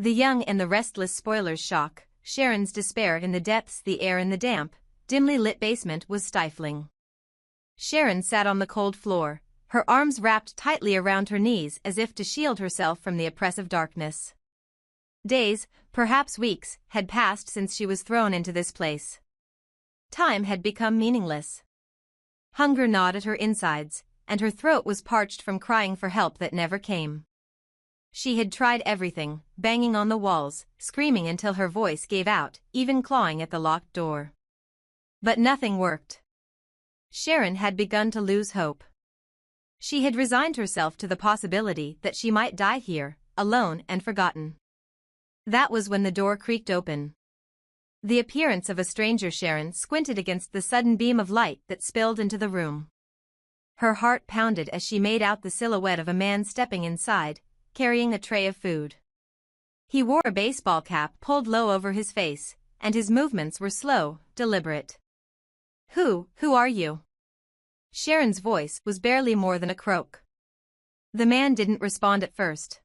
The young and the restless spoiler's shock, Sharon's despair in the depths, the air in the damp, dimly lit basement was stifling. Sharon sat on the cold floor, her arms wrapped tightly around her knees as if to shield herself from the oppressive darkness. Days, perhaps weeks, had passed since she was thrown into this place. Time had become meaningless. Hunger gnawed at her insides, and her throat was parched from crying for help that never came. She had tried everything, banging on the walls, screaming until her voice gave out, even clawing at the locked door. But nothing worked. Sharon had begun to lose hope. She had resigned herself to the possibility that she might die here, alone and forgotten. That was when the door creaked open. The appearance of a stranger. Sharon squinted against the sudden beam of light that spilled into the room. Her heart pounded as she made out the silhouette of a man stepping inside, carrying a tray of food. He wore a baseball cap pulled low over his face, and his movements were slow, deliberate. Who are you?" Sharon's voice was barely more than a croak. The man didn't respond at first.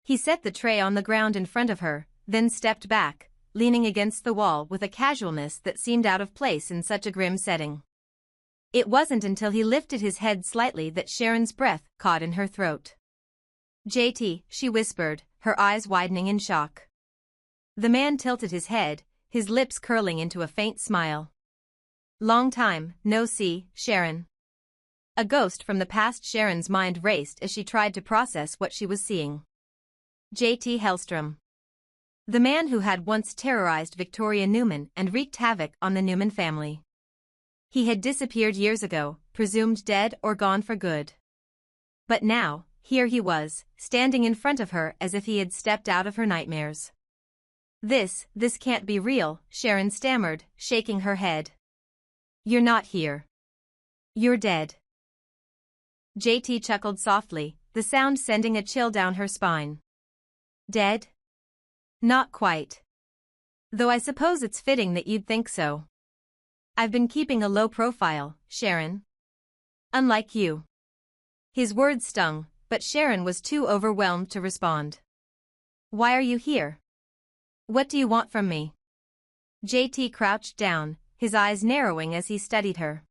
He set the tray on the ground in front of her, then stepped back, leaning against the wall with a casualness that seemed out of place in such a grim setting. It wasn't until he lifted his head slightly that Sharon's breath caught in her throat. "JT," she whispered, her eyes widening in shock. The man tilted his head, his lips curling into a faint smile. "Long time, no see, Sharon." A ghost from the past. Sharon's mind raced as she tried to process what she was seeing. JT Hellstrom. The man who had once terrorized Victoria Newman and wreaked havoc on the Newman family. He had disappeared years ago, presumed dead or gone for good. But now, here he was, standing in front of her as if he had stepped out of her nightmares. This can't be real," Sharon stammered, shaking her head. "You're not here. You're dead." JT chuckled softly, the sound sending a chill down her spine. "Dead? Not quite. Though I suppose it's fitting that you'd think so. I've been keeping a low profile, Sharon. Unlike you." His words stung, but Sharon was too overwhelmed to respond. "Why are you here? What do you want from me?" JT crouched down, his eyes narrowing as he studied her.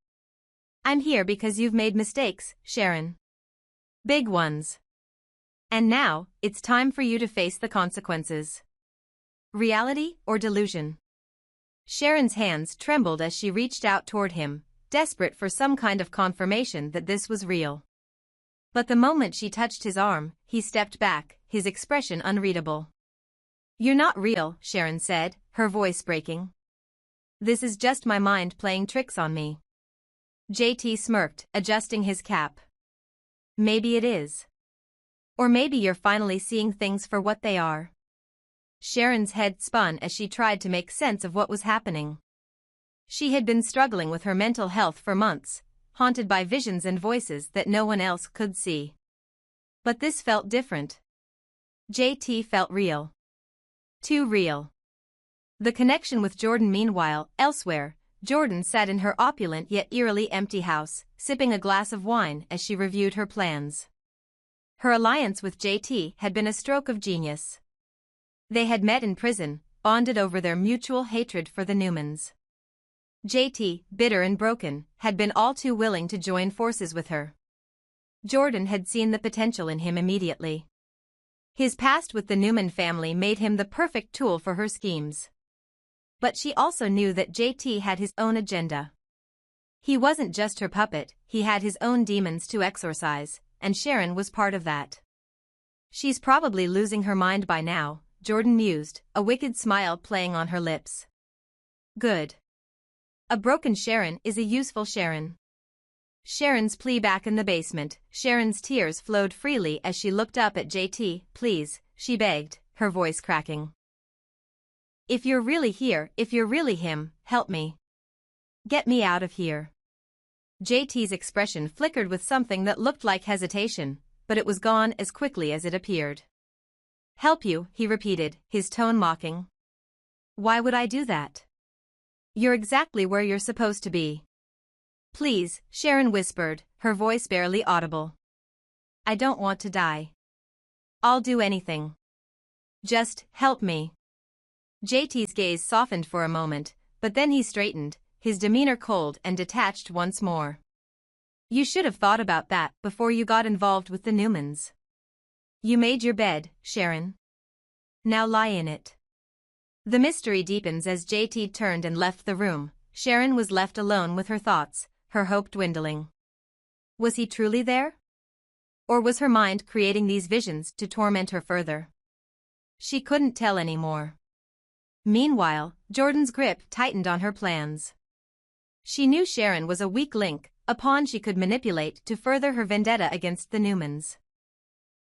"I'm here because you've made mistakes, Sharon. Big ones. And now, it's time for you to face the consequences. Reality or delusion?" Sharon's hands trembled as she reached out toward him, desperate for some kind of confirmation that this was real. But the moment she touched his arm, he stepped back, his expression unreadable. "You're not real," Sharon said, her voice breaking. "This is just my mind playing tricks on me." JT smirked, adjusting his cap. "Maybe it is. Or maybe you're finally seeing things for what they are." Sharon's head spun as she tried to make sense of what was happening. She had been struggling with her mental health for months, haunted by visions and voices that no one else could see. But this felt different. JT felt real. Too real. The connection with Jordan. Meanwhile, elsewhere, Jordan sat in her opulent yet eerily empty house, sipping a glass of wine as she reviewed her plans. Her alliance with JT had been a stroke of genius. They had met in prison, bonded over their mutual hatred for the Newmans. JT, bitter and broken, had been all too willing to join forces with her. Jordan had seen the potential in him immediately. His past with the Newman family made him the perfect tool for her schemes. But she also knew that JT had his own agenda. He wasn't just her puppet, he had his own demons to exorcise, and Sharon was part of that. "She's probably losing her mind by now," Jordan mused, a wicked smile playing on her lips. "Good. A broken Sharon is a useful Sharon." Sharon's plea back in the basement, Sharon's tears flowed freely as she looked up at JT. "Please," she begged, her voice cracking. "If you're really here, if you're really him, help me. Get me out of here." JT's expression flickered with something that looked like hesitation, but it was gone as quickly as it appeared. "Help you," he repeated, his tone mocking. "Why would I do that? You're exactly where you're supposed to be." "Please," Sharon whispered, her voice barely audible. "I don't want to die. I'll do anything." Just help me. JT's gaze softened for a moment, but then he straightened, his demeanor cold and detached once more. You should have thought about that before you got involved with the Newmans. You made your bed, Sharon. Now lie in it. The mystery deepens as JT turned and left the room. Sharon was left alone with her thoughts, her hope dwindling. Was he truly there? Or was her mind creating these visions to torment her further? She couldn't tell anymore. Meanwhile, Jordan's grip tightened on her plans. She knew Sharon was a weak link, a pawn she could manipulate to further her vendetta against the Newmans.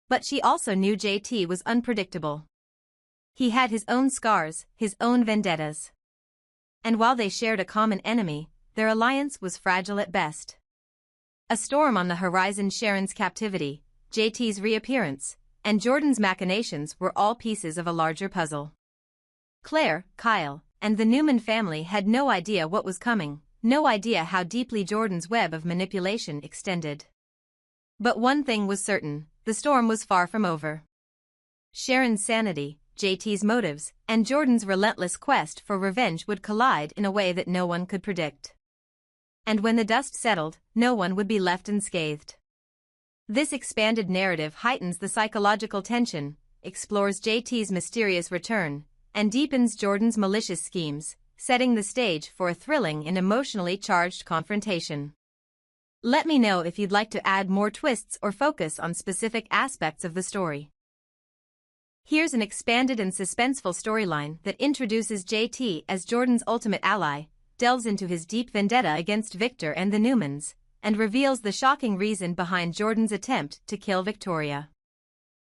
But she also knew JT was unpredictable. He had his own scars, his own vendettas. And while they shared a common enemy, their alliance was fragile at best. A storm on the horizon, Sharon's captivity, JT's reappearance, and Jordan's machinations were all pieces of a larger puzzle. Claire, Kyle, and the Newman family had no idea what was coming, no idea how deeply Jordan's web of manipulation extended. But one thing was certain, the storm was far from over. Sharon's sanity, JT's motives, and Jordan's relentless quest for revenge would collide in a way that no one could predict. And when the dust settled, no one would be left unscathed. This expanded narrative heightens the psychological tension, explores JT's mysterious return, and deepens Jordan's malicious schemes, setting the stage for a thrilling and emotionally charged confrontation. Let me know if you'd like to add more twists or focus on specific aspects of the story. Here's an expanded and suspenseful storyline that introduces JT as Jordan's ultimate ally, delves into his deep vendetta against Victor and the Newmans, and reveals the shocking reason behind Jordan's attempt to kill Victoria.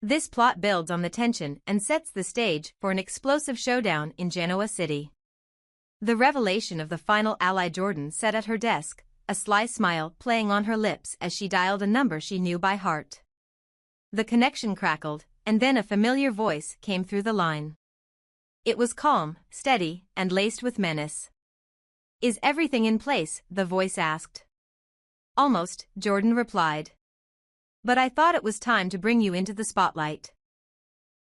This plot builds on the tension and sets the stage for an explosive showdown in Genoa City. The revelation of the final ally Jordan sat at her desk, a sly smile playing on her lips as she dialed a number she knew by heart. The connection crackled, and then a familiar voice came through the line. It was calm, steady, and laced with menace. "Is everything in place?" the voice asked. "Almost," Jordan replied. "But I thought it was time to bring you into the spotlight.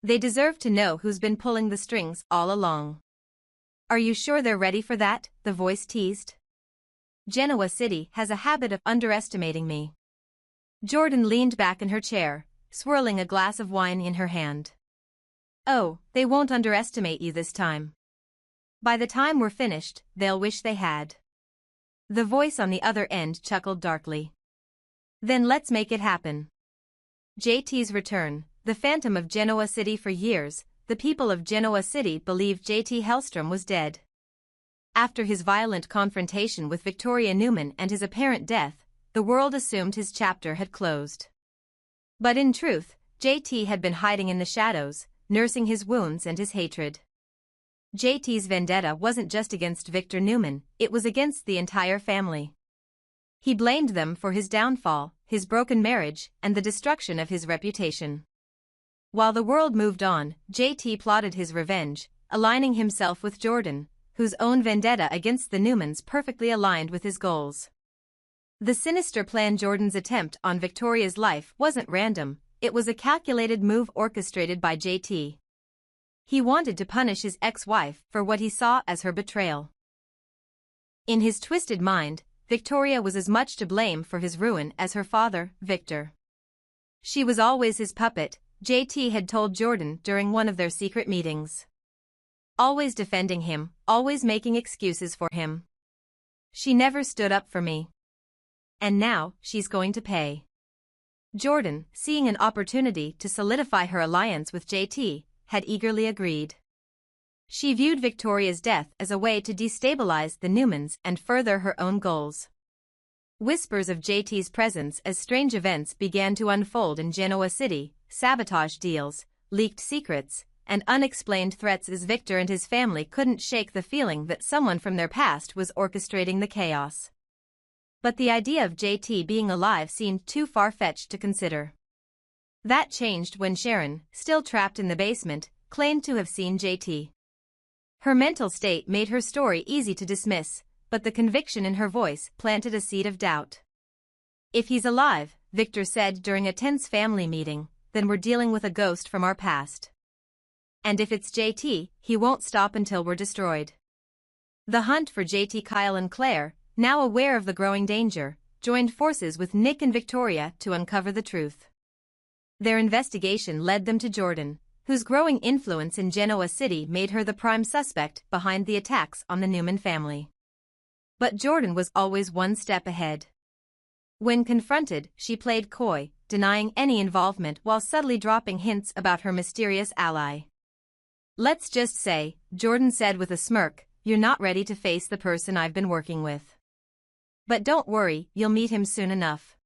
They deserve to know who's been pulling the strings all along." "Are you sure they're ready for that?" the voice teased. "Genoa City has a habit of underestimating me." Jordan leaned back in her chair, swirling a glass of wine in her hand. "Oh, they won't underestimate you this time. By the time we're finished, they'll wish they had." The voice on the other end chuckled darkly. "Then let's make it happen." JT's return, the phantom of Genoa City. For years, the people of Genoa City believed JT Hellstrom was dead. After his violent confrontation with Victoria Newman and his apparent death, the world assumed his chapter had closed. But in truth, JT had been hiding in the shadows, nursing his wounds and his hatred. JT's vendetta wasn't just against Victor Newman, it was against the entire family. He blamed them for his downfall, his broken marriage, and the destruction of his reputation. While the world moved on, JT plotted his revenge, aligning himself with Jordan, whose own vendetta against the Newmans perfectly aligned with his goals. The sinister plan. Jordan's attempt on Victoria's life wasn't random, it was a calculated move orchestrated by JT. He wanted to punish his ex-wife for what he saw as her betrayal. In his twisted mind, Victoria was as much to blame for his ruin as her father, Victor. She was always his puppet, JT had told Jordan during one of their secret meetings. Always defending him, always making excuses for him. "She never stood up for me. And now, she's going to pay." Jordan, seeing an opportunity to solidify her alliance with JT, had eagerly agreed. She viewed Victoria's death as a way to destabilize the Newmans and further her own goals. Whispers of JT's presence as strange events began to unfold in Genoa City, sabotage deals, leaked secrets, and unexplained threats as Victor and his family couldn't shake the feeling that someone from their past was orchestrating the chaos. But the idea of JT being alive seemed too far-fetched to consider. That changed when Sharon, still trapped in the basement, claimed to have seen JT. Her mental state made her story easy to dismiss, but the conviction in her voice planted a seed of doubt. "If he's alive," Victor said during a tense family meeting, "then we're dealing with a ghost from our past." And if it's JT, he won't stop until we're destroyed. The hunt for JT, Kyle and Claire, now aware of the growing danger, joined forces with Nick and Victoria to uncover the truth. Their investigation led them to Jordan, whose growing influence in Genoa City made her the prime suspect behind the attacks on the Newman family. But Jordan was always one step ahead. When confronted, she played coy, denying any involvement while subtly dropping hints about her mysterious ally. "Let's just say," Jordan said with a smirk, "you're not ready to face the person I've been working with. But don't worry, you'll meet him soon enough."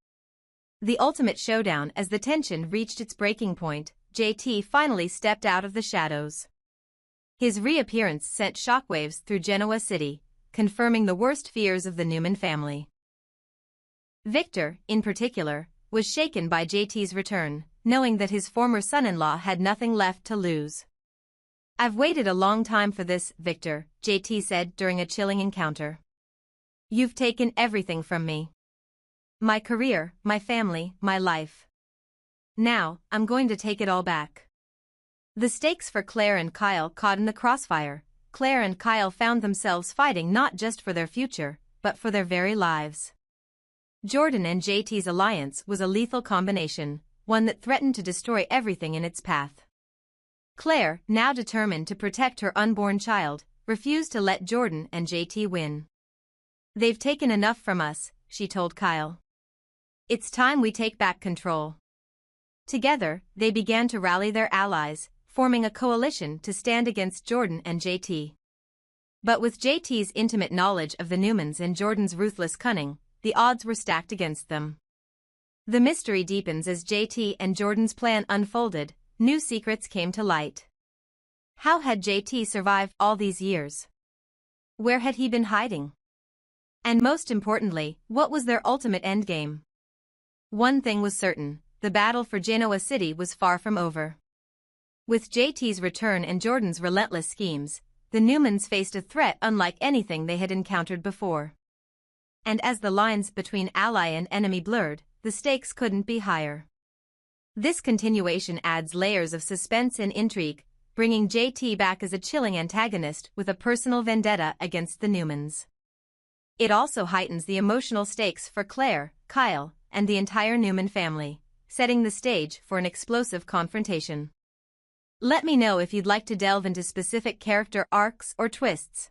The ultimate showdown. As the tension reached its breaking point, JT finally stepped out of the shadows. His reappearance sent shockwaves through Genoa City, confirming the worst fears of the Newman family. Victor, in particular, was shaken by JT's return, knowing that his former son-in-law had nothing left to lose. "I've waited a long time for this, Victor," JT said during a chilling encounter. "You've taken everything from me. My career, my family, my life. Now, I'm going to take it all back." The stakes for Claire and Kyle caught in the crossfire. Claire and Kyle found themselves fighting not just for their future, but for their very lives. Jordan and JT's alliance was a lethal combination, one that threatened to destroy everything in its path. Claire, now determined to protect her unborn child, refused to let Jordan and JT win. "They've taken enough from us," she told Kyle. "It's time we take back control." Together, they began to rally their allies, forming a coalition to stand against Jordan and JT. But with JT's intimate knowledge of the Newmans and Jordan's ruthless cunning, the odds were stacked against them. The mystery deepens as JT and Jordan's plan unfolded. New secrets came to light. How had JT survived all these years? Where had he been hiding? And most importantly, what was their ultimate endgame? One thing was certain: the battle for Genoa City was far from over. With JT's return and Jordan's relentless schemes, the Newmans faced a threat unlike anything they had encountered before. And as the lines between ally and enemy blurred, the stakes couldn't be higher. This continuation adds layers of suspense and intrigue, bringing JT back as a chilling antagonist with a personal vendetta against the Newmans. It also heightens the emotional stakes for Claire, Kyle, and the entire Newman family, setting the stage for an explosive confrontation. Let me know if you'd like to delve into specific character arcs or twists.